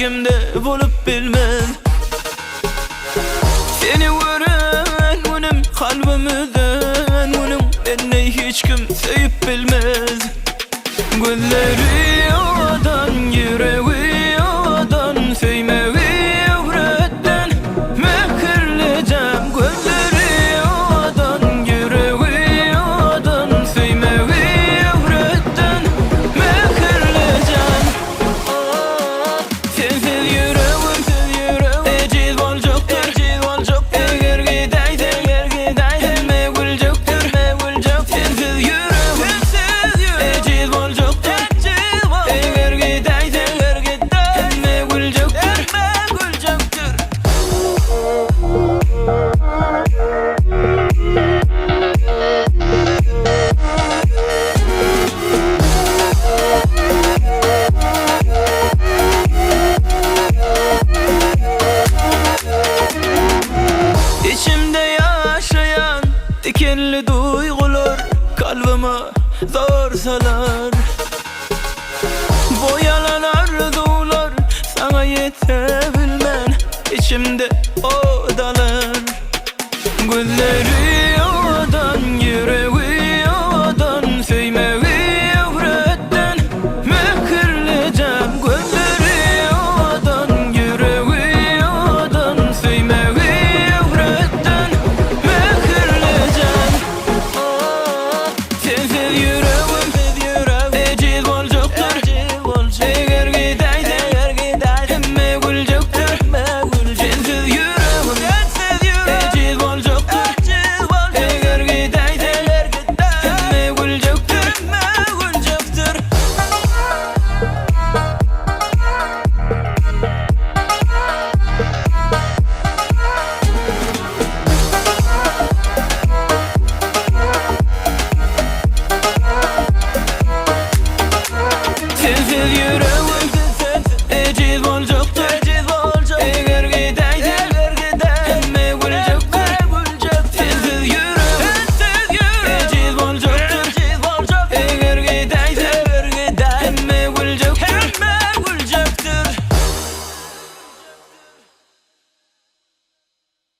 kimde bolup bilmez. Seni gören benim kalbimden, benim beni hiç kim sevip bilmez. Gözleri yoldan, yüreği yoldan, sevmeyi öğretten mekirleyeceğim. Gözleri yoldan, yüreği yoldan, sevmeyi öğretten mekirleyeceğim. Sensiz yüreğim eciz olacaktır. Eğer gideysen mevgulcuktur. Sensiz yüreğim eciz olacaktır. Eğer gideysen mevgulcuktur. İçimde yaşayan dikenli duygular kalbime zor salar. Boyalan arzular sana yetebilmen, içimde odalar. Gözleri